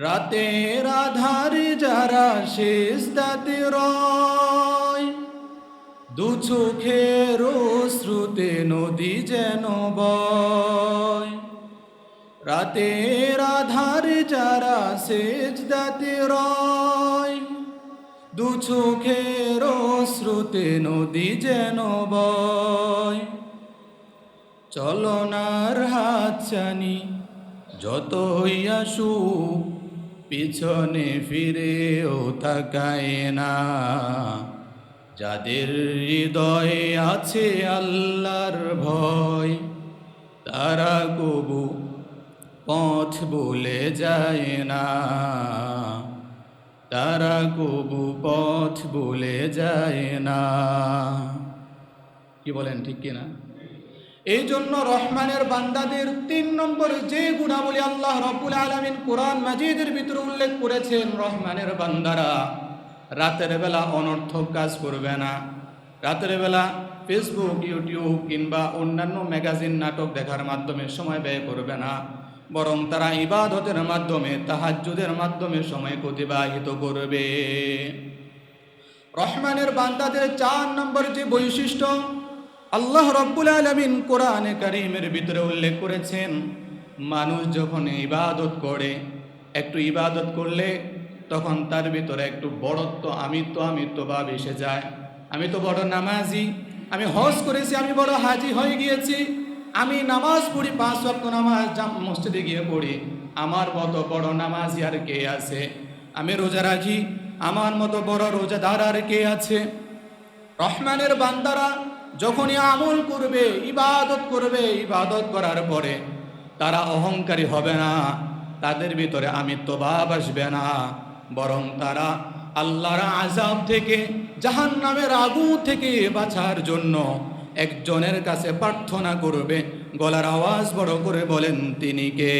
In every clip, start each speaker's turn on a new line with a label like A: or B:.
A: রাতের আধারে যারা সিজদাতে রয়, দু চোখের শ্রুতে নদী যেন বয়। রাতের আধারে যারা সিজদাতে রয়, দু চোখের শ্রুতে নদী যেন বয়। চলনার হাতছানি যতই আসুক, পিছনে ফিরেও তাকায় না। যাদের হৃদয়ে আছে আল্লাহর ভয়, তারা কবু পথ ভুলে যায় না। তারা কবু পথ ভুলে যায় না। কি বলেন, ঠিক কিনা? এই জন্য রহমানের বান্দাদের ৩ নম্বর যে গুণাবলী আল্লাহ রাব্বুল আলামিন কোরআন মাজিদের ভিতরে উল্লেখ করেছেন, রহমানের বান্দারা রাতের বেলা অনর্থক কাজ করবে না। রাতের বেলা ফেসবুক, ইউটিউব কিংবা অন্যান্য ম্যাগাজিন, নাটক দেখার মাধ্যমে সময় ব্যয় করবে না, বরং তারা ইবাদতের মাধ্যমে, তাহাজ্জুদের মাধ্যমে সময় অতিবাহিত করবে। রহমানের বান্দাদের ৪ নম্বর যে বৈশিষ্ট্য আল্লাহ রাব্বুল আলামিন কোরআনে কারীমের ভিতরে উল্লেখ করেছেন, মানুষ যখন ইবাদত করে, একটু ইবাদত করলে তখন তার ভিতরে একটু বড়ত্ব, আমিত্ব ভাব এসে যায়। আমি তো বড় নামাজি, আমি হজ করেছি, আমি বড় হাজি হয়ে গিয়েছি, আমি নামাজ পড়ি, ৫ ওয়াক্ত নামাজ মসজিদে গিয়ে পড়ি, আমার মতো বড় নামাজি আর কে আছে? আমি রোজা রাখি, আমার মতো বড় রোজাদার আর কে আছে? রহমানের বান্দারা যখনই আমল করবে, ইবাদত করবে, ইবাদত করার পরে তারা অহংকারী হবে না, তাদের ভিতরে আমিত্বভাব আসবে না, বরং তারা আল্লাহর আযাব থেকে, জাহান্নামের আগুন থেকে বাঁচার জন্য একজনের কাছে প্রার্থনা করবে। গলার আওয়াজ বড় করে বলেন, তিনি কে?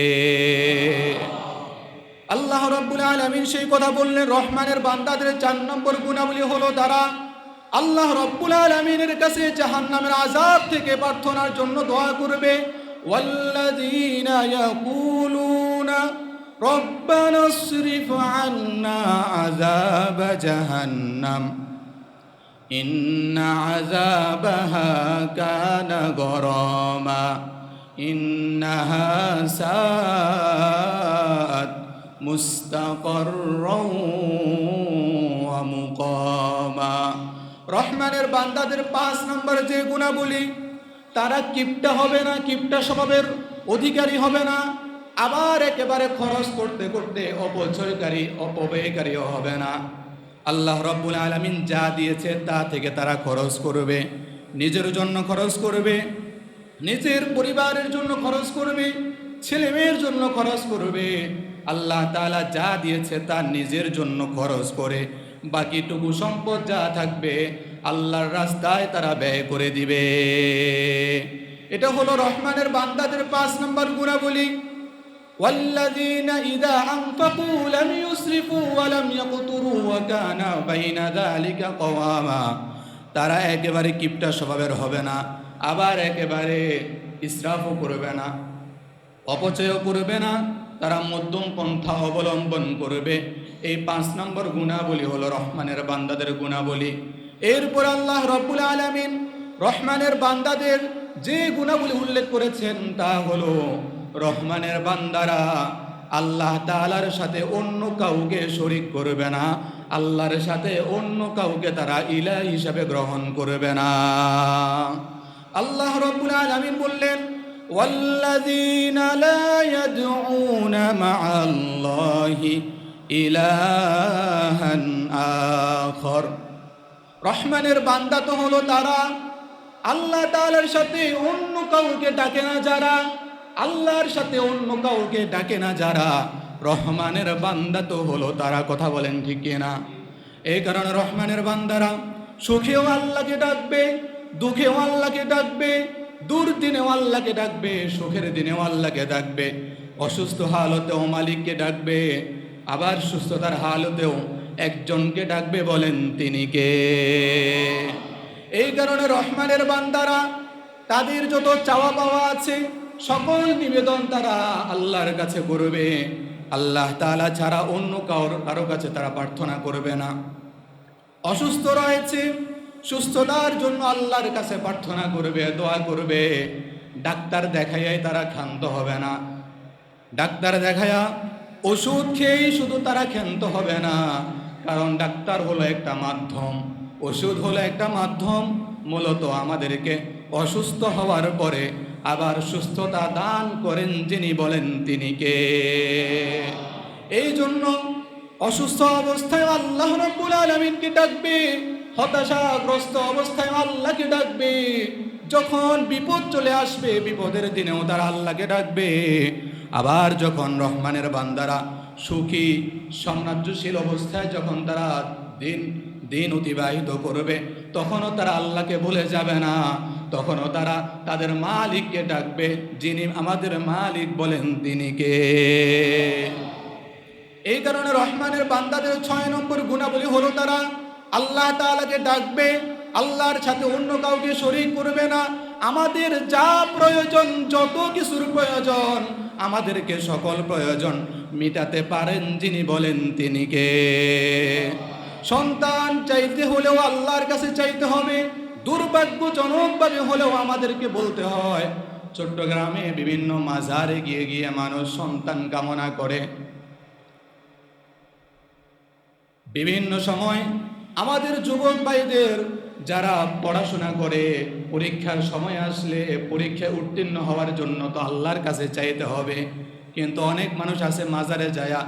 A: আল্লাহ রাব্বুল আলামিন সেই কথা বললেন। রহমানের বান্দাদের ৪ নম্বর গুণাবলী হলো তারা আল্লাহ রাব্বুল আলামিনের কাছে জাহান্নামের আযাব থেকে প্রার্থনার জন্য দোয়া করবে। ওয়াল্লাযীনা ইয়াকুলুনা রব্বানা ইসরিফ আন্না আযাব জাহান্নাম ইন্না আযাবাহা কানা গরামা ইন্নাহা সাআত মুস্তাকাররাও ওয়া মুকামা। রহমানের বান্দাদের ৫ নম্বর যে গুণাবলী, তারা কিপটা হবে না, কিপটা স্বভাবের অধিকারী হবে না, আবার একেবারে খরচ করতে করতে অপচয়কারী, অপব্যয়কারীও হবে না। আল্লাহ রাব্বুল আলামিন যা দিয়েছে তা থেকে তারা খরচ করবে, নিজের জন্য খরচ করবে, নিজের পরিবারের জন্য খরচ করবে, ছেলে মেয়ের জন্য খরচ করবে। আল্লাহ তাআলা যা দিয়েছে তা নিজের জন্য খরচ করে বাকিটুকু সম্পদ যা থাকবে আল্লাহর রাস্তায় তারা ব্যয় করে দিবে। এটা হলো রহমানের বান্দাদের ৫ নম্বর গুণাবলী। ওয়াল্লাযীনা ইযা আনফাকু লাম ইউসরিফু ওয়া লাম ইয়াকতুরু ওয়া কানা বাইনা যালিকা কওয়ামা। তারা একেবারে কিপটা স্বভাবের হবে না, আবার একেবারে ইসরাফও করবে না, অপচয়ও করবে না, তারা মধ্যম পন্থা অবলম্বন করবে। এই ৫ নম্বর গুণাবলী হলো রহমানের বান্দাদের গুণাবলী। এরপর আল্লাহ রাব্বুল আলামিন রহমানের বান্দাদের যে গুণাবলী উল্লেখ করেছেন তা হলো, রহমানের বান্দারা আল্লাহ তাআলার সাথে অন্য কাউকে শরীক করবে না, আল্লাহর সাথে অন্য কাউকে তারা ইলাহ হিসাবে গ্রহণ করবে না। আল্লাহ রাব্বুল আলামিন বললেন, ওয়াল্লাযীনা লা ইয়াদউনা মা'আল্লাহি ইলাহান আখর। রহমানের বান্দা তো হলো তারা আল্লাহ তাআলার সাথে অন্য কাউকে ডাকে না, যারা আল্লাহর সাথে অন্য কাউকে ডাকে না, যারা রহমানের বান্দা তো হলো তারা। কথা বলেন, ঠিক কিনা? এই কারণে রহমানের বান্দারা সুখেও আল্লাহকে ডাকবে, দুঃখেও আল্লাহকে ডাকবে, দুর্দিনেও আল্লাহকে ডাকবে, সুখের দিনেও আল্লাহকে ডাকবে, অসুস্থ হালতেও মালিককে ডাকবে, আবার সুস্থতার হালতেও একজনকে ডাকবে। বলেন, তিনি কে? এই কারণে রহমানের বান্দারা তাদের যত চাওয়া পাওয়া আছে সকল নিবেদন তারা আল্লাহর কাছে করবে। আল্লাহ তাআলা ছাড়া অন্য কারো কাছে তারা প্রার্থনা করবে না। অসুস্থ রয়েছে, সুস্থতার জন্য আল্লাহর কাছে প্রার্থনা করবে, দোয়া করবে। ডাক্তার দেখাইয়াই তারা ক্ষান্ত হবে না। ডাক্তার দেখায়া ওষুধ খেয়েই শুধু তারা ক্ষান্ত হবে না, কারণ ডাক্তার হলো একটা মাধ্যম, ওষুধ হলো একটা মাধ্যম, মূলত আমাদেরকে অসুস্থ হওয়ার পরে আবার সুস্থতা দান করেন যিনি, বলেন তিনি কে? এই জন্য অসুস্থ অবস্থায় আল্লাহ রাব্বুল আলামিনকে ডাকবে, হতাশাগ্রস্ত অবস্থায় আল্লাহকে ডাকবে, যখন বিপদ চলে আসবে বিপদের দিনেও তারা আল্লাহকে ডাকবে। আবার যখন রহমানের বান্দারা সুখী সাম্রাজ্যশীল অবস্থায় যখন তারা দিন অতিবাহিত করবে, তখনও তারা আল্লাহকে ভুলে যাবে না, তখনও তারা তাদের মালিককে ডাকবে, যিনি আমাদের মালিক, বলেন তিনি কে? এই কারণে রহমানের বান্দাদের 6 নম্বর গুণাবলী হলো তারা আল্লাহ তাআলাকে ডাকবে, আল্লাহর সাথে অন্য কাউকে শরীক করবে না। আমাদের যা প্রয়োজন, যত কিছুর প্রয়োজন, আমাদেরকে সকল প্রয়োজন মিটাতে পারেন যিনি, বলেন তিনি কে? সন্তান চাইতে হলেও আল্লাহর কাছে চাইতে হবে। দুর্ভাগ্যজনকভাবে হলেও আমাদেরকে বলতে হয়, চট্টগ্রামে বিভিন্ন মাজারে গিয়ে গিয়ে মানুষ সন্তান কামনা করে। বিভিন্ন সময় আমাদের যুবক ভাইদের যারা পড়াশোনা করে, পরীক্ষার সময় আসলে পরীক্ষায় উত্তীর্ণ হওয়ার জন্য তো আল্লাহর কাছে চাইতে হবে, কিন্তু অনেক মানুষ আছে মাজারে যায়া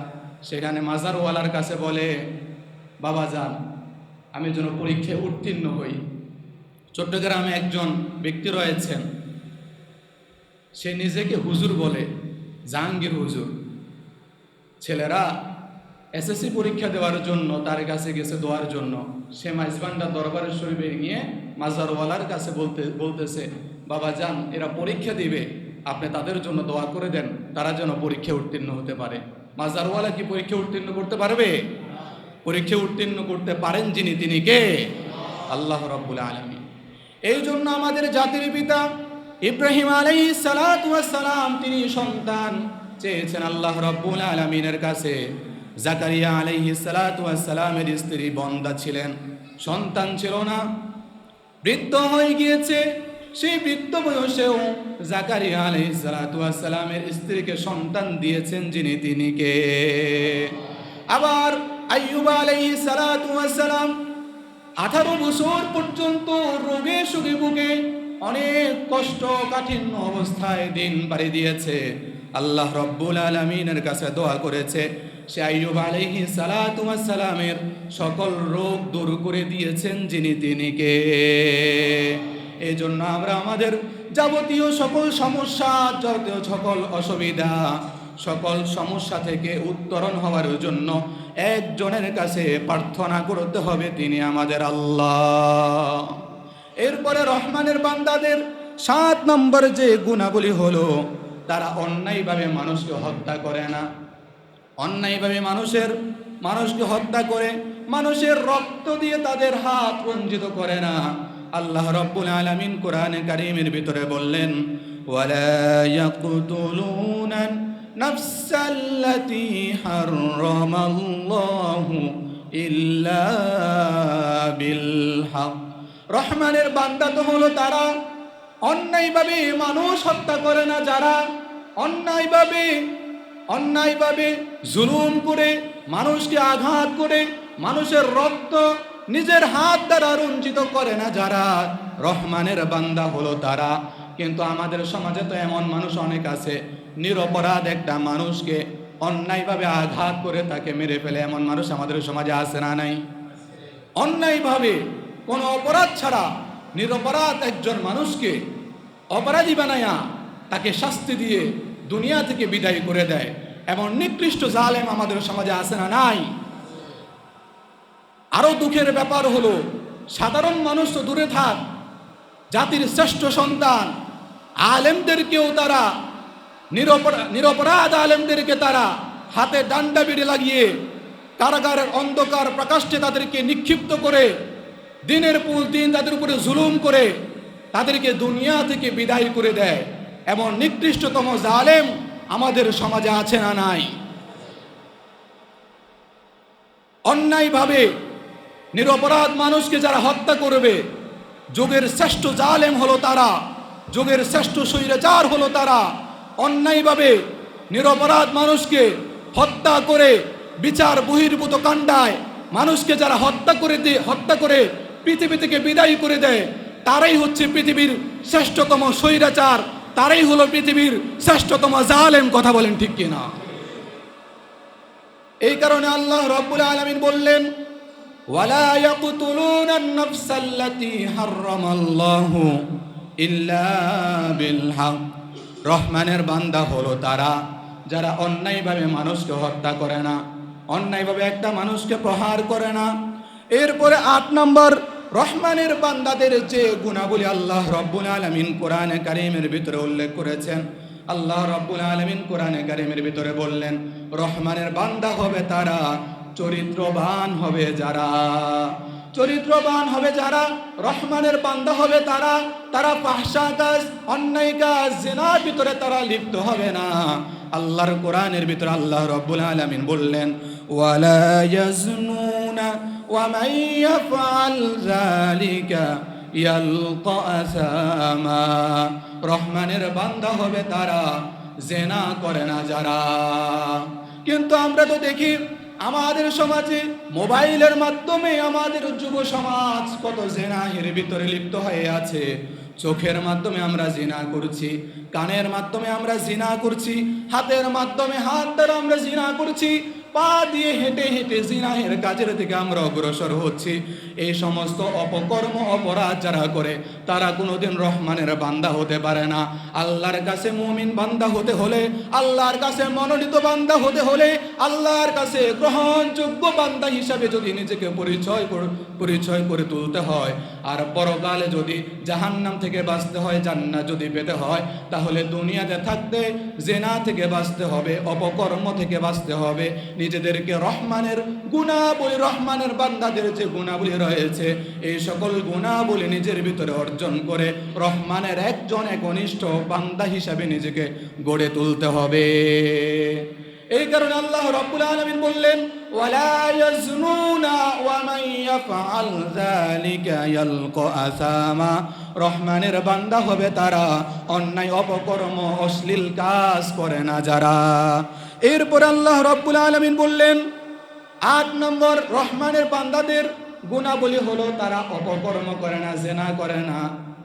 A: সেখানে মাজারওয়ালার কাছে বলে, বাবা যান আমি যেন পরীক্ষায় উত্তীর্ণ হই। চট্টগ্রামে একজন ব্যক্তি রয়েছেন, সে নিজেকে হুজুর বলে, জাহাঙ্গীর হুজুর। ছেলেরা এসএসসি পরীক্ষা দেওয়ার জন্য তার কাছে গেছে দোয়ার জন্য, সে মাইজবান্ডা দরবারের শরীফে গিয়ে মাজারওয়ালার কাছে বলতেছে, বাবা যান এরা পরীক্ষা দিবে, আপনি তাদের জন্য দোয়া করে দেন, তারা যেন পরীক্ষা উত্তীর্ণ হতে পারে। মাজারওয়ালা কি পরীক্ষা উত্তীর্ণ করতে পারবে? পরীক্ষা উত্তীর্ণ করতে পারেন যিনি, তিনি কে? আল্লাহ রাব্বুল আলামিন। এই জন্য আমাদের জাতির পিতা ইব্রাহিম আলাইহিস সালাতু ওয়াস সালাম, তিনি সন্তান চেয়েছেন আল্লাহ রাব্বুল আলামিনের কাছে। জাকারিয়া আলাইহিস সালাতু ওয়াস সালামের স্ত্রী বন্দা ছিলেন, সন্তান ছিল না, বৃদ্ধ হয়ে গিয়েছে। সেই বৃদ্ধ বয়সেও জাকারিয়া আলাইহিস সালাতু ওয়াস সালামের স্ত্রীকে সন্তান দিয়েছেন যিনি, তিনি কে? আবার আইয়ুব আলাইহিস সালাতু ওয়াস সালাম 18 বছর পর্যন্ত রোগে শোকে ভুগে অনেক কষ্ট কাঠিন্য অবস্থায় দিন পাড়ি দিয়েছে, আল্লাহ রাব্বুল আলামিনের কাছে দোয়া করেছে। সে আইয়ুব আলাইহিস সালাতু ওয়াস সালামের সকল রোগ দূর করে দিয়েছেন যিনি, তিনি কে? এই জন্য আমরা আমাদের যাবতীয় সকল সমস্যা, যাবতীয় সকল অসুবিধা, সকল সমস্যা থেকে উত্তরণ হওয়ার জন্য একজনের কাছে প্রার্থনা করতে হবে, তিনি আমাদের আল্লাহ। এরপরে রহমানের বান্দাদের 7 নম্বর যে গুণাবলী হলো, তারা অন্যায়ভাবে মানুষকে হত্যা করে না। অন্যায়ভাবে মানুষকে হত্যা করে, মানুষের রক্ত দিয়ে তাদের হাত রঞ্জিত করে না। আল্লাহ রাব্বুল আলামিন কোরআনে কারীমের ভিতরে বললেন, ওয়ালা ইয়াকতুলুনা নাফসাল্লাতী হারামাল্লাহু ইল্লা বিল হক। রহমানের বান্দা তো হলো তারা অন্যায়ভাবে মানুষ হত্যা করে না, যারা অন্যায়ভাবে জুলুম করে, মানুষকে আঘাত করে, মানুষের রক্ত নিজের হাত দ্বারা রঞ্জিত করে না, যারা রহমানের বান্দা হলো তারা। কিন্তু আমাদের সমাজে তো এমন মানুষ অনেক আছে, নিরপরাধ একটা মানুষকে অন্যায়ভাবে আঘাত করে তাকে মেরে ফেলে, এমন মানুষ আমাদের সমাজে আছে না নাই? অন্যায়ভাবে কোনো অপরাধ ছাড়া নিরপরাধ একজন মানুষকে অপরাধী বানায়া তাকে শাস্তি দিয়ে দুনিয়া থেকে বিদায় করে দেয়, এমন নিকৃষ্ট জালেম আমাদের সমাজে আছে না নাই? আরো দুঃখের ব্যাপার হলো, সাধারণ মানুষ তো দূরে থাক, জাতির শ্রেষ্ঠ সন্তান আলেমদেরকেও তারা নিরপরাধ আলেমদেরকে তারা হাতে ডান্ডা বেড়ে লাগিয়ে কারাগারের অন্ধকার প্রকাশ্যে তাদেরকে নিক্ষিপ্ত করে, দিনের পর দিন তাদের উপরে জুলুম করে তাদেরকে দুনিয়া থেকে বিদায় করে দেয়। এমন নিকৃষ্টতম জালেম আমাদের সমাজে আছে না নাই? অন্যায়ভাবে নিরপরাধ মানুষকে যারা হত্যা করবে, যুগের শ্রেষ্ঠ জালেম হলো তারা, যুগের শ্রেষ্ঠ স্বৈরাচার হলো তারা। অন্যায়ভাবে নিরপরাধ মানুষকে হত্যা করে বিচার বহির্ভূত কাণ্ডায় মানুষকে যারা হত্যা করে পৃথিবী থেকে বিদায় করে দেয়, তারাই হচ্ছে পৃথিবীর শ্রেষ্ঠতম স্বৈরাচার, তারাই হলো পৃথিবীর শ্রেষ্ঠতম জালেম। কথা বলেন ঠিক কিনা? এই কারণে আল্লাহ রাব্বুল আলামিন বললেন, ওয়ালা ইয়াকতুলুনা আন-নাফসাল্লাতী হারামাল্লাহু ইল্লা বিল হক। রহমানের বান্দা হলো তারা যারা অন্যায়ভাবে মানুষকে হত্যা করে না, অন্যায়ভাবে একটা মানুষকে প্রহার করে না। এরপরে 8 নম্বর রহমানের বান্দাদের যে গুণাবলী আল্লাহ রাব্বুল আলামিন কোরআনে কারীমের ভিতরে উল্লেখ করেছেন। আল্লাহ রাব্বুল আলামিন কোরআনে কারীমের ভিতরে বললেন, রহমানের বান্দা হবে তারা, চরিত্রবান হবে যারা, চরিত্রবান হবে যারা, রহমানের বান্দা হবে তারা, তারা ফাহশা কাজ, অন্যায় কাজ, জিনার ভিতরে তারা লিপ্ত হবে না। আল্লাহর কোরআনের ভিতরে আল্লাহ রাব্বুল আলামিন বললেন, ওয়ালা ইয়াজনুনা ওয়া মান ইয়াফআল যালিকা ইয়ালকা আসামা। রহমানের বান্দা হবে তারা, জিনা করে না যারা। কিন্তু আমরা তো দেখি আমাদের সমাজে মোবাইলের মাধ্যমে আমাদের যুব সমাজ কত জিনাহের ভিতরে লিপ্ত হয়ে আছে। চোখের মাধ্যমে আমরা জিনা করছি, কানের মাধ্যমে আমরা জিনা করছি, হাতের মাধ্যমে হাত দ্বারা আমরা জিনা করছি, পা দিয়ে হেঁটে হেঁটে জিনাহের কাজের দিকে আমরা অগ্রসর হচ্ছি। এই সমস্ত অপকর্ম অপরাধ যারা করে তারা কোনোদিন রহমানের বান্দা হতে পারে না। আল্লাহর কাছে মুমিন বান্দা হতে হলে, আল্লাহর কাছে মনোনীত বান্দা হতে হলে, আল্লাহর কাছে গ্রহণযোগ্য বান্দা হিসাবে যদি নিজেকে পরিচয় করে তুলতে হয়, আর পরকালে যদি জাহান্নাম থেকে বাঁচতে হয়, জান্নাত যদি পেতে হয়, তাহলে দুনিয়াতে থাকতে জিনা থেকে বাঁচতে হবে, অপকর্ম থেকে বাঁচতে হবে। নিজেদেরকে রহমানের গুণাবলী, রহমানের বান্দাদের যে গুণাবলী রয়েছে, এই সকল গুণাবলী নিজের ভিতরে অর্জন করে রহমানের একজন একনিষ্ঠ বান্দা হিসাবে নিজেকে গড়ে তুলতে হবে। এই কারণে আল্লাহ রাব্বুল আলামিন বললেন, ওয়ালা ইয়াজনুনা ওয়া মান ইয়াফআল যালিকা ইয়ালকা আসামা। রহমানের বান্দা হবে তারা, অন্যায় অপকর্ম অশ্লীল কাজ করে না যারা। এরপর আল্লাহ রাব্বুল আলামিন বললেন, 8 নম্বর রহমানের বান্দাদের গুণাবলী হলো তারা অপকর্ম করে না, জিনা করে না।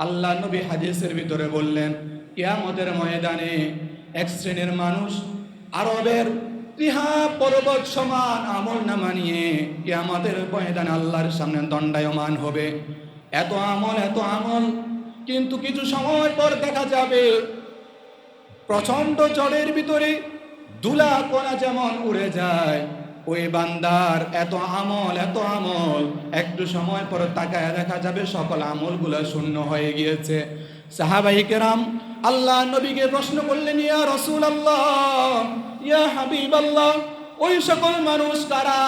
A: আল্লাহ নবী হাদিসের ভিতরে বললেন, কিয়ামতের ময়দানে এক শ্রেণীর মানুষ আরবের তিহা পর্বত সমান আমল নামা নিয়ে কিয়ামতের ময়দানে আল্লাহর সামনে দণ্ডায়মান হবে। এত আমল, এত আমল, কিন্তু কিছু সময় পর দেখা যাবে প্রচন্ড ঝড়ের ভিতরে ধুলা কণা যেমন উড়ে যায়, ওই বান্দার এত আমল, এত আমল, একটু সময় পর তাকায় দেখা যাবে সকল আমলগুলো শূন্য হয়ে গিয়েছে। সাহাবায়ে কেরাম আল্লাহ নবীকে প্রশ্ন করলেন, ইয়া রাসূলুল্লাহ, ইয়া হাবিবাল্লাহ, ওই সকল মানুষ কারা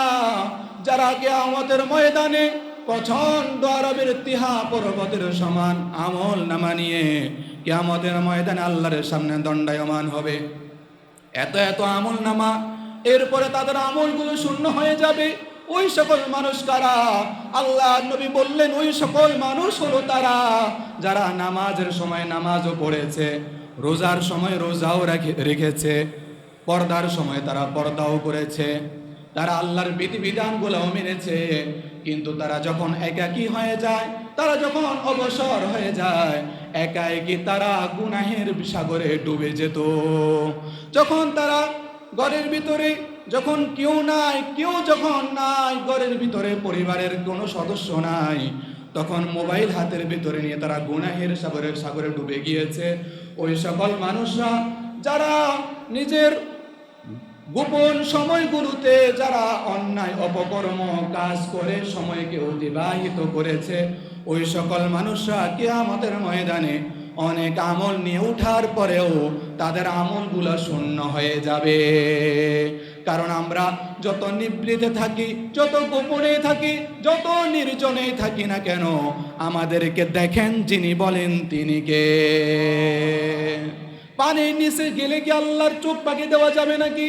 A: যারা কিয়ামতের ময়দানে প্রচন্ড আরবের তিহা পর্বতের সমান আমল নামা নিয়ে কিয়ামতের ময়দানে আল্লাহর সামনে দণ্ডায়মান হবে? এত এত আমল নামা, এরপরে তাদের আমলগুলো শূন্য হয়ে যাবে। ওই সকল মানুষ কারা? আল্লাহ নবী বললেন, ওই সকল মানুষ হলো তারা যারা নামাজের সময় নামাজও পড়েছে, রোজার সময় রোজাও রেখেছে, পর্দার সময় তারা পর্দাও করেছে, তারা আল্লাহর বিধিবিধানগুলো মেনেছে। কিন্তু তারা যখন একাকী হয়ে যায়, তারা যখন অবসর হয়ে যায়, একা একই তারা গুনাহের সাগরে ডুবে যেত। যখন তারা ঘরের ভিতরে, যখন কেউ নাই, কেউ যখন নাই, ঘরের ভিতরে পরিবারের কোনো সদস্য নাই, তখন মোবাইল হাতের ভিতরে নিয়ে তারা গুনাহের সাগরে ডুবে গিয়েছে। ওই সকল মানুষরা যারা নিজের গোপন সময়গুলোতে যারা অন্যায় অপকর্ম কাজ করে সময়কে অতিবাহিত করেছে, ওই সকল মানুষরা কিয়ামতের ময়দানে অনেক আমল নিয়ে ওঠার পরেও তাদের আমলগুলো শূন্য হয়ে যাবে। কারণ আমরা যত নিভৃতে থাকি, যত গোপনে থাকি, যত নির্জনে থাকি না কেন, আমাদেরকে দেখেন যিনি, বলেন তিনি কে? পানির নিচে গেলে কি আল্লাহর চোখ পাকি দেওয়া যাবে নাকি?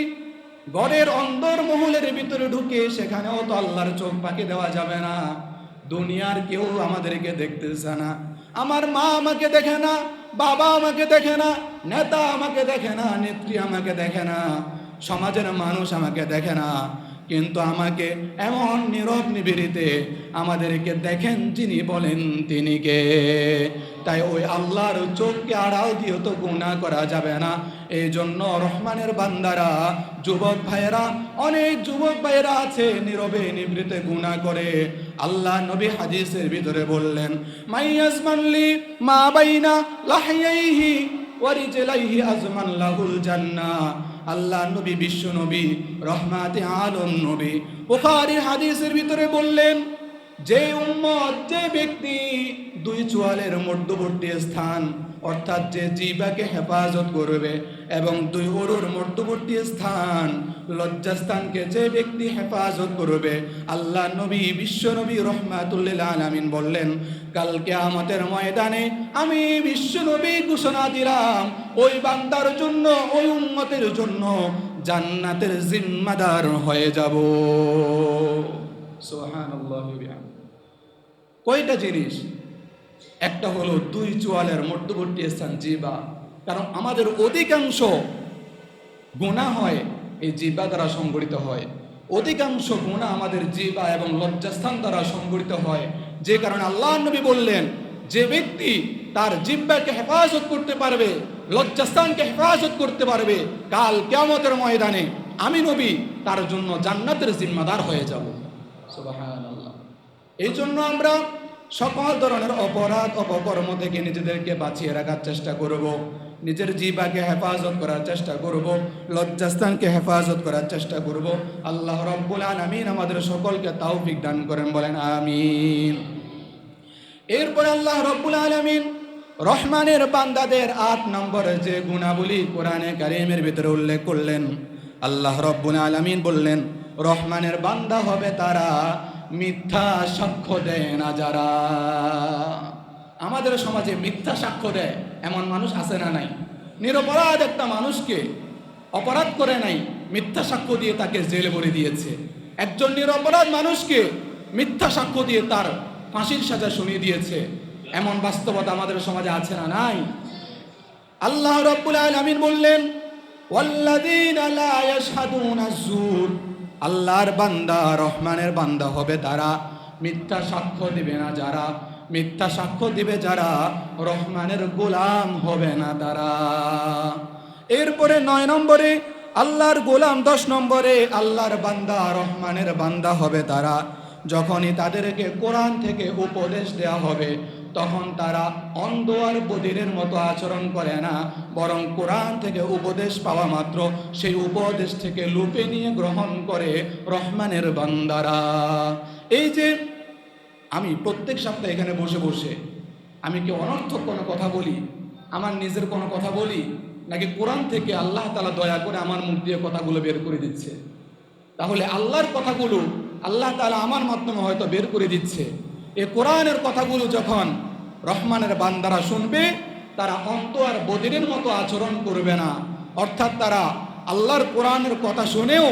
A: ঘরের অন্দর মহলের ভিতরে ঢুকে সেখানেও তো আল্লাহর চোখ পাকি দেওয়া যাবে না। দুনিয়ার কেউ আমাদেরকে দেখতেছে না, আমার মা আমাকে দেখে না, বাবা আমাকে দেখে না, নেতা আমাকে দেখে না, নেত্রী আমাকে দেখে না, সমাজের মানুষ আমাকে দেখে না, কিন্তু আমাকে এমন নীরব নিবিড়িতে আমাদেরকে দেখেন যিনি বলেন তিনি কে। তাই ওই আল্লাহর চোখকে আড়াল দিয়ে তো গুনাহ করা যাবে না। এই জন্য রহমানের বান্দারা, যুবক ভাইয়েরা, অনেক যুবক ভাইয়েরা আছে নীরবে নিবৃতে গুনাহ করে। আল্লাহ নবী হাদিসের ভিতরে বললেন, মাইয়াজমানলি মা বাইনা লাহইয়াইহি ওয়া রিজলাইহি আজমান লাহুল জান্নাহ। আল্লাহ নবী, বিশ্ব নবী, রহমাতে আলম নবী বুখারী হাদিসের ভিতরে বললেন, যে উম্মত, যে ব্যক্তি দুই চোয়ালের মধ্যবর্তী স্থান অর্থাৎ যে জিহ্বাকে হেফাজত করবে এবং দুই ওরুর মধ্যবর্তী স্থান লজ্জাস্থানকে যে ব্যক্তি হেফাজত করবে, আল্লাহ নবী, বিশ্ব নবী রহমাতুল লিল আলামিন বললেন, কাল কিয়ামতের ময়দানে আমি বিশ্ব নবী ঘোষণা দিলাম, ওই বান্দার জন্য, ওই উম্মতের জন্য জান্নাতের জিম্মাদার হয়ে যাব। সুবহানাল্লাহ। কয়টা জিনিস? একটা হলো দুই চোয়ালের মধ্যবর্তী স্থান জিহ্বা, কারণ আমাদের অধিকাংশ গুনাহ হয় এই জিহ্বা দ্বারা সংগঠিত হয়। অধিকাংশ গুনাহ আমাদের জিহ্বা এবং লজ্জাস্থান দ্বারা সংগঠিত হয়। যে কারণে আল্লাহ নবী বললেন, যে ব্যক্তি তার জিহ্বাকে হেফাজত করতে পারবে, লজ্জাস্থানকে হেফাজত করতে পারবে, কাল কিয়ামতের ময়দানে আমি নবী তার জন্য জান্নাতের জিম্মাদার হয়ে যাব। সুবহানাল্লাহ। এই জন্য আমরা সকল ধরনের অপরাধ অপকর্ম থেকে নিজেদেরকে বাঁচিয়ে রাখার চেষ্টা করব, নিজের জিহ্বাকে হেফাজত করার চেষ্টা করব, লজ্জাস্থানকে হেফাজত করার চেষ্টা করব। আল্লাহ রাব্বুল আলামিন আমাদের সকলকে তৌফিক দান করেন, বলেন আমিন। এরপর আল্লাহ রাব্বুল আলামিন রহমানের বান্দাদের 8 নম্বরে যে গুণাবলী কোরআনে কারীমের ভিতরে উল্লেখ করলেন, আল্লাহ রাব্বুল আলামিন বললেন, রহমানের বান্দা হবে তারা মিথ্যা সাক্ষ্য দেয় না যারা। আমাদের সমাজে মিথ্যা সাক্ষ্য দেয় এমন মানুষ আছে না নাই? নিরপরাধ একটা মানুষকে, অপরাধ করে নাই, মিথ্যা সাক্ষ্য দিয়ে তাকে জেলে ভরে দিয়েছে। একজন নিরপরাধ মানুষকে মিথ্যা সাক্ষ্য দিয়ে তার ফাঁসির সাজা শুনিয়ে দিয়েছে। এমন বাস্তবতা আমাদের সমাজে আছে না নাই? আল্লাহ রাব্বুল আলামিন বললেন, ওয়াল্লাযীনা লা ইয়াশহাদুনা আয-যুর। আল্লাহর বান্দা, রহমানের বান্দা হবে তারা মিথ্যা সাক্ষ্য দিবে না যারা, মিথ্যা সাক্ষ্য দিবে যারা, রহমানের গোলাম হবে না তারা। এরপরে 9 নম্বরে আল্লাহর গোলাম, 10 নম্বরে আল্লাহর বান্দা, রহমানের বান্দা হবে তারা যখনই তাদেরকে কোরআন থেকে উপদেশ দেওয়া হবে তখন তারা অন্ধ আর বধিরের মতো আচরণ করে না, বরং কোরআন থেকে উপদেশ পাওয়া মাত্র সেই উপদেশ থেকে লুপে নিয়ে গ্রহণ করে রহমানের বান্দারা। এই যে আমি প্রত্যেক সপ্তাহে এখানে বসে বসে আমি কি অনর্থক কোনো কথা বলি, আমার নিজের কোনো কথা বলি, নাকি কোরআন থেকে আল্লাহ তাআলা দয়া করে আমার মুখ দিয়ে কথাগুলো বের করে দিচ্ছে? তাহলে আল্লাহর কথাগুলো আল্লাহ তাআলা আমার মাধ্যমে হয়তো বের করে দিচ্ছে। এই কোরআনের কথাগুলো যখন রহমানের বান্দারা শুনবে, তারা অন্ধ আর বধিরের মতো আচরণ করবে না। অর্থাৎ তারা আল্লাহর কোরআনের কথা শুনেও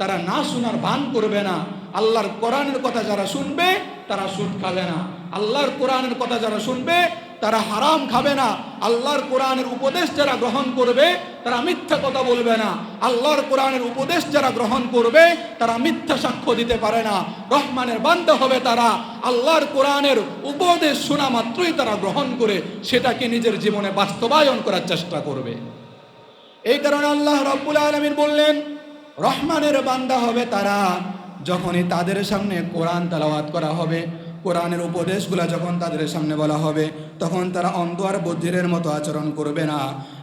A: তারা না শোনার ভান করবে না। আল্লাহর কোরআনের কথা যারা শুনবে তারা সুদ খাবে না। আল্লাহর কোরআনের কথা যারা শুনবে তারা হারাম খাবে না। আল্লাহর কোরআনের উপদেশ যারা গ্রহণ করবে তারা মিথ্যা কথা বলবে না। আল্লাহর কোরআনের উপদেশ যারা গ্রহণ করবে তারা মিথ্যা সাক্ষ্য দিতে পারে না। রহমানের বান্দা হবে তারা আল্লাহর কোরআনের উপদেশ শোনা মাত্রই তারা গ্রহণ করে সেটাকে নিজের জীবনে বাস্তবায়ন করার চেষ্টা করবে। এই কারণে আল্লাহ রাব্বুল আলামিন বললেন, রহমানের বান্দা হবে তারা যখনই তাদের সামনে কোরআন তেলাওয়াত করা হবে, কোরআনের উপদেশগুলো যখন তাদের সামনে বলা হবে তখন তারা অন্ধ আর বধিরের মতো আচরণ করবে না।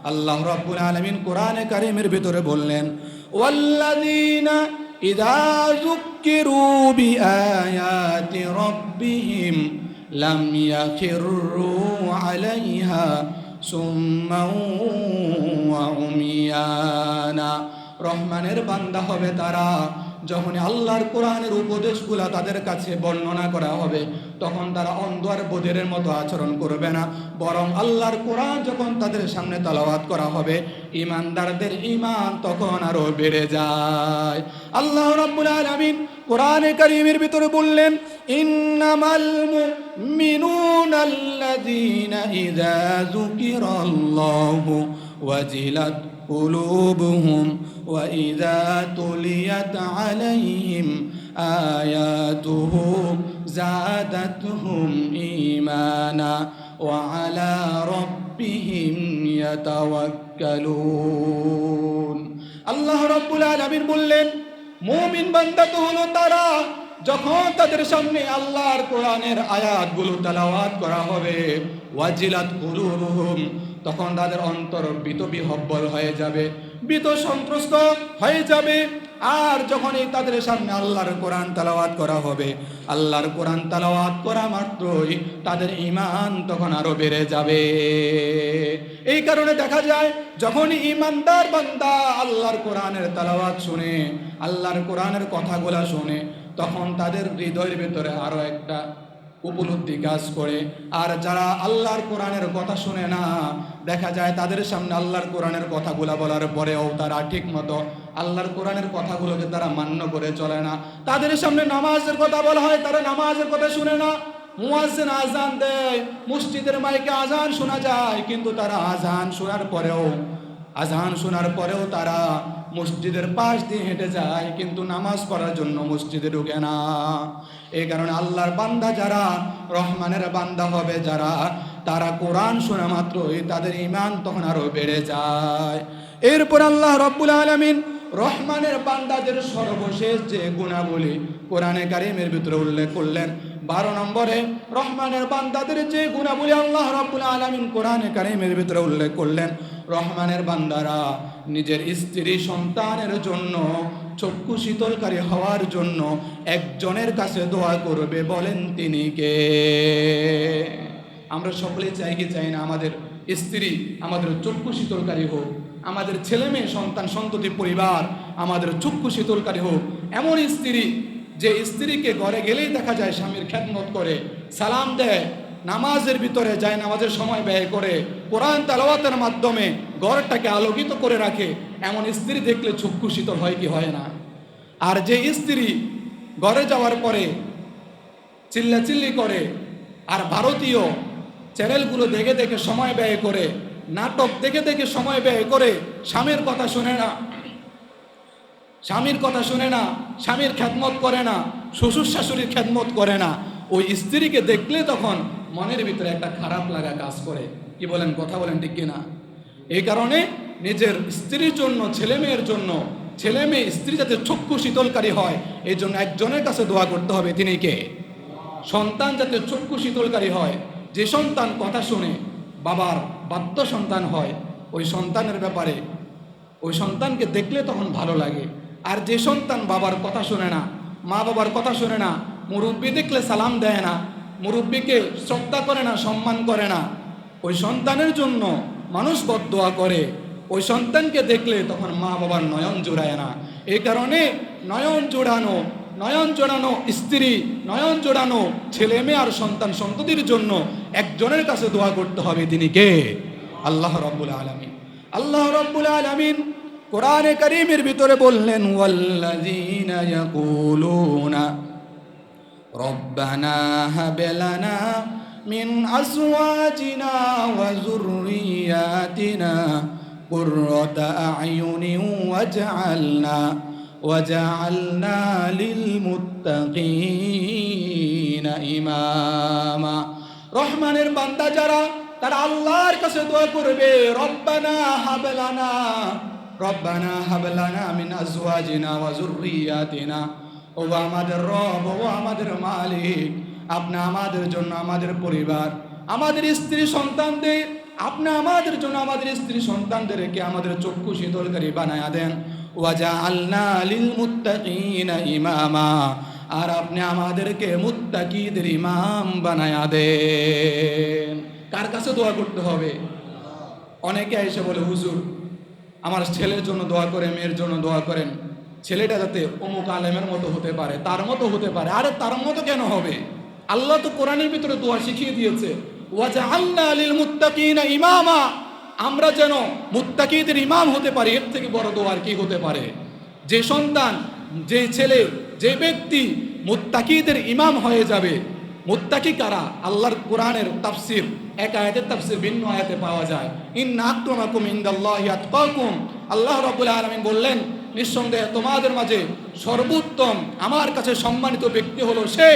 A: আল্লাহ রাব্বুল আলামিন কোরআনে কারীমের ভিতরে বললেন, ওয়াল্লাযীনা ইযা যুক্কিরু বিআয়াতি রাব্বিহিম লাম ইয়াখিরু আলাইহা সুম্মান ওয়া উমিয়ানা। রহমানের বান্দা হবে তারা যখনই আল্লাহর কোরআনের উপদেশগুলা তাদের কাছে বর্ণনা করা হবে, তখন তারা অন্ধ আর বধিরের মতো আচরণ করবে না, বরং আল্লাহর কোরআন যখন তাদের সামনে তেলাওয়াত করা হবে, ঈমানদারদের ঈমান তখন আরো বেড়ে যায়। আল্লাহ রাব্বুল আলামিন কোরআনে কারীমের ভিতরে বললেন, ইন্নামাল মুমিনুনা আল্লাযীনা ইযা যুকিরাল্লাহু ওয়াজিলাত قلوبهم وإذا تليت عليهم آياته زادتهم إيمانا وعلى ربهم يتوكلون। আল্লাহ রাব্বুল আলামিন বললেন, মুমিন বান্দা তো হলো তারা যখন তাদের সামনে আল্লাহর কোরআনের আয়াতগুলো তেলাওয়াত করা হবে, ওয়াজিলাত কুলুবুহুম, তখন তাদের অন্তর বিহব্বল হয়ে যাবে, সন্ত্রস্ত হয়ে যাবে। আর যখনই তাদের সামনে আল্লাহর কোরআন তেলাওয়াত করা হবে, আল্লাহর কোরআন তেলাওয়াত করা মাত্রই তাদের ঈমান তখন আরো বেড়ে যাবে। এই কারণে দেখা যায় যখন ঈমানদার বান্দা আল্লাহর কোরআনের তেলাওয়াত শুনে, আল্লাহর কোরআনের কথাগুলা শুনে, তখন তাদের হৃদয়ের ভিতরে আরো একটা উপলব্ধি কাজ করে। আর যারা আল্লাহর কোরআনের কথা শুনে না, দেখা যায় তাদের সামনে আল্লাহর কোরআনের কথাগুলো বলার পরেও তারা ঠিক মতো আল্লাহর কোরআনের কথাগুলোকে তারা মান্য করে চলে না। তাদের সামনে নামাজের কথা বলা হয়, তারা নামাজের কথা শুনে না। মুয়াজ্জিন আজান দেয়, মসজিদের মাইকে আজান শোনা যায়, কিন্তু তারা আজান শোনার পরেও তারা মসজিদের পাশ দিয়ে হেঁটে যায়, কিন্তু নামাজ পড়ার জন্য মসজিদে ঢুকে না। এই কারণে আল্লাহর বান্দা যারা, রহমানের বান্দা হবে যারা, তারা কোরআন শোনা মাত্রই তাদের ঈমান তখন আরো বেড়ে যায়। এরপর আল্লাহ রাব্বুল আলামিন রহমানের বান্দাদের সর্বশেষ যে গুণাবলী কোরআনে কারীমের ভিতরে উল্লেখ করলেন, 12 নম্বরে রহমানের বান্দাদের যে গুণাবলী আল্লাহ রাব্বুল আলামিন কোরআনে কারীমের ভিতরে উল্লেখ করলেন, রহমানের বান্দারা নিজের স্ত্রী সন্তানের জন্য চক্ষু শীতলকারী হওয়ার জন্য একজনের কাছে দোয়া করবে। বলেন তিনি কে? আমরা সকলে চাই কি চাই না আমাদের স্ত্রী আমাদের চক্ষু শীতলকারী হোক, আমাদের ছেলে মেয়ে সন্তান সন্ততি পরিবার আমাদের চক্ষু শীতলকারী হোক। এমন স্ত্রী যে স্ত্রীকে ঘরে গেলেই দেখা যায় স্বামীর খেদমত করে, সালাম দেয়, নামাজের ভিতরে যায়, নামাজের সময় ব্যয় করে, কোরআন তেলাওয়াতের মাধ্যমে ঘরটাকে আলোকিত করে রাখে। এমন স্ত্রী দেখলে চক্ষু শীতল হয় কি হয় না? আর যে স্ত্রী ঘরে যাওয়ার পরে চিল্লাচিল্লি করে, আর ভারতীয় চ্যানেলগুলো দেখে দেখে সময় ব্যয় করে, নাটক দেখে দেখে সময় ব্যয় করে, স্বামীর কথা শুনে না, স্বামীর খেদমত করে না, শ্বশুর শাশুড়ির খেদমত করে না, ওই স্ত্রীকে দেখলে তখন মনের ভিতরে একটা খারাপ লাগা কাজ করে। কি বলেন? কথা বলেন ঠিক কিনা? এই কারণে নিজের স্ত্রীর জন্য, ছেলে মেয়ের জন্য, ছেলে মেয়ে স্ত্রী যাতে চক্ষু শীতলকারী হয়, এই জন্য একজনের কাছে দোয়া করতে হবে। তিনি কে? সন্তান যাতে চক্ষু শীতলকারী হয়, যে সন্তান কথা শুনে বাবার বাধ্য সন্তান হয়, ওই সন্তানের ব্যাপারে ওই সন্তানকে দেখলে তখন ভালো লাগে। আর যে সন্তান বাবার কথা শুনে না, মা বাবার কথা শুনে না, মুরব্বি দেখলে সালাম দেয় না, মুরব্বিকে শ্রদ্ধা করে না, সম্মান করে না, ওই সন্তানের জন্য মানুষ বদদোয়া করে। ওই সন্তানকে দেখলে তখন মা বাবার নয়ন জোড়ায় না। এই কারণে নয়ন জোড়ানো স্ত্রী, নয়ন জোড়ানো ছেলে মেয়ে আর সন্তান সন্ততির জন্য একজনের কাছে দোয়া করতে হবে। তিনি কে? আল্লাহ রাব্বুল আলামিন। আল্লাহ রাব্বুল আলামিন কোরআনে কারীমের ভিতরে বললেন, ওয়াল্লাযীনা ইয়াকুলুনা রব্বানা হাব লানা মিন আজওয়াজিনা ওয়া যুররিয়াতিনা কুররাতা আ'য়ুনিন ওয়াজআলনা লিল মুত্তাকিনা ইমামা। রহমানের বান্দা যারা, তারা আল্লাহর কাছে দোয়া করবে, রব্বানা হাব লানা মিন আজওয়াজিনা ওয়া যুররিয়াতিনা, ও আমাদের রব, ও আমাদের মালিক, আপনি আমাদের জন্য আমাদের পরিবার, আমাদের স্ত্রী সন্তানদের, আপনি আমাদের জন্য আমাদের স্ত্রী সন্তানদেরকে আমাদের চক্ষু শীতলকারী বানায়া দেন। ওয়াজআলনা লিল মুত্তাকিনা ইমামা, আর আপনি আমাদেরকে মুত্তাকিদের ইমাম বানায়া দেন। কার কাছে দোয়া করতে হবে? অনেকে এসে বলে, হুজুর আমার ছেলের জন্য দোয়া করে, মেয়ের জন্য দোয়া করেন। ছেলেটা যাতে অমুক আলেমের মতো হতে পারে, তার মতো হতে পারে। আরে তার মতো কেন হবে? আল্লাহ তো কোরআনের ভিতরে দোয়া শিখিয়ে দিয়েছে, ওয়াজআলনা লিল মুত্তাকিনা ইমামা, আমরা যেন মুত্তাকিদের ইমাম হতে পারি। এর থেকে বড় দোয়া আর কি হতে পারে? যে সন্তান, যে ছেলে, যে ব্যক্তি মুত্তাকিদের ইমাম হয়ে যাবে। মুত্তাকি কারা? আল্লাহর কোরআনের তাফসির এক আয়াতের তাফসির ভিন্ন আয়াতে পাওয়া যায়। ইন্না আক্রামাকুম ইনদাল্লাহি আতকাকুম, আল্লাহ রাব্বুল আলামিন বললেন, নিঃসন্দেহে তোমাদের মাঝে সর্বোত্তম, আমার কাছে সম্মানিত ব্যক্তি হলো সে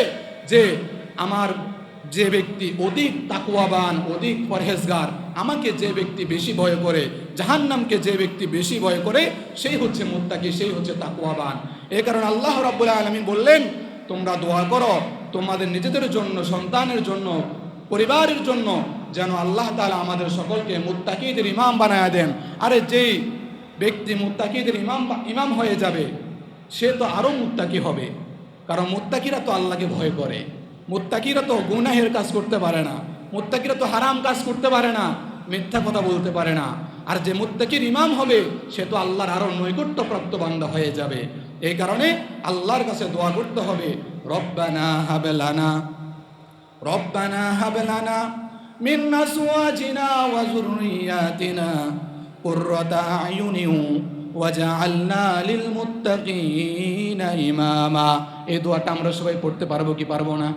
A: যে ব্যক্তি অধিক তাকওয়াবান, অধিক পরহেজগার। আমাকে যে ব্যক্তি বেশি ভয় করে, জাহান্নামকে যে ব্যক্তি বেশি ভয় করে, সেই হচ্ছে মুত্তাকি, সেই হচ্ছে তাকওয়াবান। এই কারণে আল্লাহ রাব্বুল আলামিন বললেন, তোমরা দোয়া করো তোমাদের নিজেদের জন্য, সন্তানের জন্য, পরিবারের জন্য, যেন আল্লাহ তাআলা আমাদের সকলকে মুত্তাকিদের ইমাম বানায় দেন। আরে যেই ব্যক্তি মুত্তাকিদের ইমাম হয়ে যাবে, সে তো আরও মুত্তাকি হবে। কারণ মুত্তাকিরা তো আল্লাহকে ভয় করে, মুত্তাকিরা তো গুনাহের কাজ করতে পারে না, মুত্তাকিরা তো হারাম কাজ করতে পারে না, মিথ্যা কথা বলতে পারে না। আর যে মুত্তাকির ইমাম হবে, সে তো আল্লাহর আরও নৈকট্যপ্রাপ্ত বান্দা হয়ে যাবে। এই কারণে আল্লাহর কাছে দোয়া করতে হবে, রব্বানা হাবলানা মিন আজওয়াজিনা ওয়া যুররিয়াতিনা কুররাতা আয়ুনিন ওয়াজআলনা লিল মুত্তাকিনা ইমামা। এই দোয়াটা আমরা সবাই পড়তে পারবো কি পারবো না?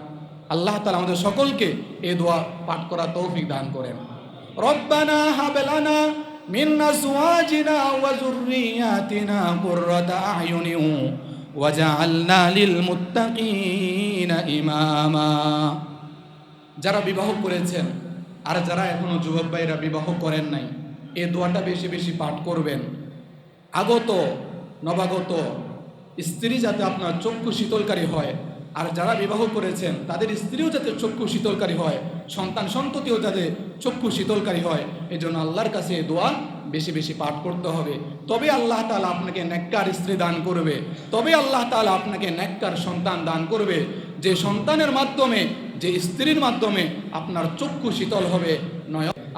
A: আল্লাহ তাআলা আমাদের সকলকে এই দোয়া পাঠ করার তৌফিক দান করেন। রব্বানা হাবলানা মিন আজওয়াজিনা ওয়া যুররিয়াতিনা কুররাতা আয়ুনিন ওয়াজআলনা লিল মুত্তাকিনা ইমামা। যারা বিবাহ করেছেন আর যারা এখনো যুবক ভাইরা বিবাহ করেন নাই, এই দোয়াটা বেশি বেশি পাঠ করবেন। আগত নবাগত স্ত্রী যাতে আপনার চক্ষু শীতলকারী হয়, আর যারা বিবাহ করেছেন তাদের স্ত্রীও যাতে চক্ষু শীতলকারী হয়, সন্তান সন্ততিও যাতে চক্ষু শীতলকারী হয়, এই জন্য আল্লাহর কাছে এই দোয়া বেশি বেশি পাঠ করতে হবে। তবে আল্লাহ তাআলা আপনাকে নেককার স্ত্রী দান করবে, তবে আল্লাহ তাআলা আপনাকে নেককার সন্তান দান করবে, যে সন্তানের মাধ্যমে, যে স্ত্রীর মাধ্যমে আপনার চক্ষু শীতল হবে।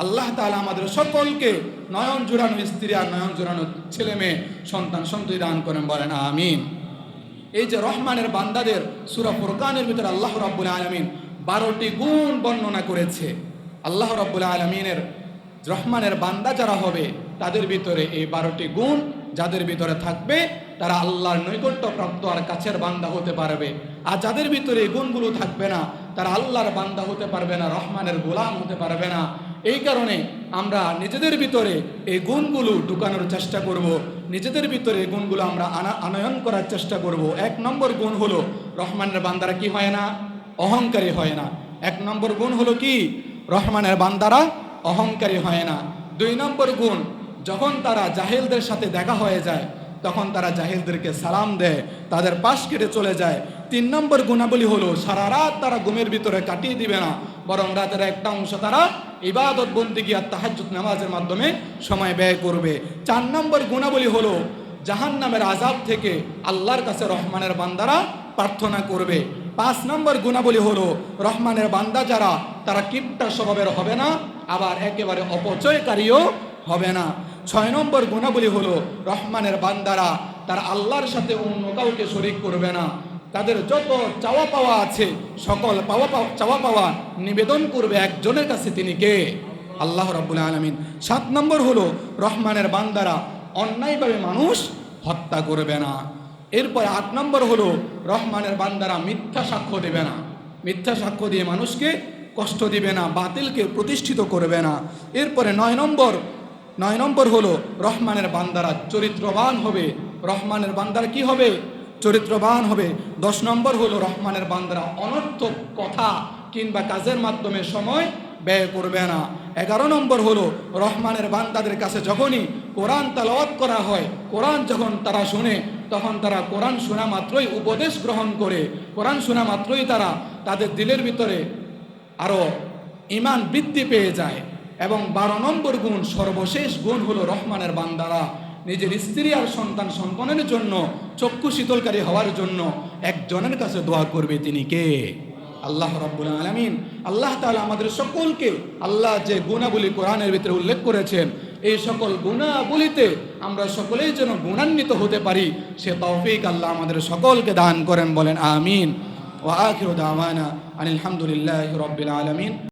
A: আল্লাহ তাআলা আমাদের সকলকে নয়ন জোড়ানো স্ত্রী আর নয়ন জোড়ানো ছেলে মেয়ে, সন্তান সন্ততি দান করেন, বলেন আমিন। এই যে রহমানের বান্দাদের সূরা ফুরকানের ভিতরে আল্লাহ রাব্বুল আলামিন 12টি গুণ বর্ণনা করেছে। আল্লাহ রাব্বুল আলামিনের রহমানের বান্দা যারা হবে, তাদের ভিতরে এই 12টি গুণ যাদের ভিতরে থাকবে, তারা আল্লাহর নৈকট্যপ্রাপ্ত আর কাছের বান্দা হতে পারবে। আর যাদের ভিতরে এই গুণগুলো থাকবে না, তারা আল্লাহর বান্দা হতে পারবে না, রহমানের গোলাম হতে পারবে না। এই কারণে আমরা নিজেদের ভিতরে এই গুণগুলো ঢুকানোর চেষ্টা করব, নিজেদের ভিতরে এই গুণগুলো আমরা আনয়ন করার চেষ্টা করব। 1 নম্বর গুণ হলো, রহমানের বান্দারা কি হয় না? অহংকারী হয় না। 1 নম্বর গুণ হলো কি? রহমানের বান্দারা অহংকারী হয় না। 2 নম্বর গুণ, যখন তারা জাহেলদের সাথে দেখা হয়ে যায়, তখন তারা জাহেলদেরকে সালাম দেয়, তাদের পাশ কেটে চলে যায়। 3 নম্বর গুণাবলী হলো, সারা রাত তারা ঘুমের ভিতরে কাটিয়ে দিবে না, বরং রাতের একটা অংশ তারা ইবাদত বন্দেগী আর তাহাজ্জুদ নামাজের মাধ্যমে সময় ব্যয় করবে। 4 নম্বর গুণাবলী হলো, জাহান্নামের আযাব থেকে আল্লাহর কাছে রহমানের বান্দারা প্রার্থনা করবে। 5 নম্বর গুণাবলী হলো, রহমানের বান্দা যারা, তারা কিপটা স্বভাবের হবে না, আবার একেবারে অপচয়কারীও হবে না। 6 নম্বর গুণাবলী হলো, রহমানের বান্দারা তারা আল্লাহর সাথে অন্য কাউকে শরীক করবে না, তাদের যত চাওয়া পাওয়া আছে সকল চাওয়া পাওয়া নিবেদন করবে একজনের কাছে, তিনি কে? আল্লাহ রাব্বুল আলামিন। 7 নম্বর হলো, রহমানের বান্দারা অন্যায়ভাবে মানুষ হত্যা করবে না। এরপরে 8 নম্বর হলো, রহমানের বান্দারা মিথ্যা সাক্ষ্য দেবে না, মিথ্যা সাক্ষ্য দিয়ে মানুষকে কষ্ট দিবে না, বাতিলকে প্রতিষ্ঠিত করবে না। এরপরে 9 নম্বর হলো, রহমানের বান্দারা চরিত্রবান হবে। রহমানের বান্দারা কি হবে? চরিত্রবান হবে। 10 নম্বর হলো, রহমানের বান্দারা অনর্থক কথা কিংবা কাজের মাধ্যমে সময় ব্যয় করবে না। 11 নম্বর হলো, রহমানের বান্দাদের কাছে যখনই কোরআন তেলাওয়াত করা হয়, কোরআন যখন তারা শুনে, তখন তারা কোরআন শোনা মাত্রই উপদেশ গ্রহণ করে, কোরআন শোনা মাত্রই তারা তাদের দিলের ভিতরে আরও ঈমান বৃদ্ধি পেয়ে যায়। এবং 12 নম্বর গুণ, সর্বশেষ গুণ হলো, রহমানের বান্দারা নিজের স্ত্রী আর সন্তানের জন্য চক্ষু শীতলকারী হওয়ার জন্য একজনের কাছে দোয়া করবে, তিনি কে? আল্লাহ রাব্বুল আলামিন। আল্লাহ তাআলা আমাদের সকলকে, আল্লাহ যে গুণাবলী কোরআনের ভিতরে উল্লেখ করেছেন, এই সকল গুণাবলিতে আমরা সকলেই যেন গুণান্বিত হতে পারি, সে তৌফিক আল্লাহ আমাদের সকলকে দান করেন, বলেন আমিন। ওয়া আখিরু দাওয়ানা আনিল হামদুলিল্লাহি রাব্বিল আলামিন।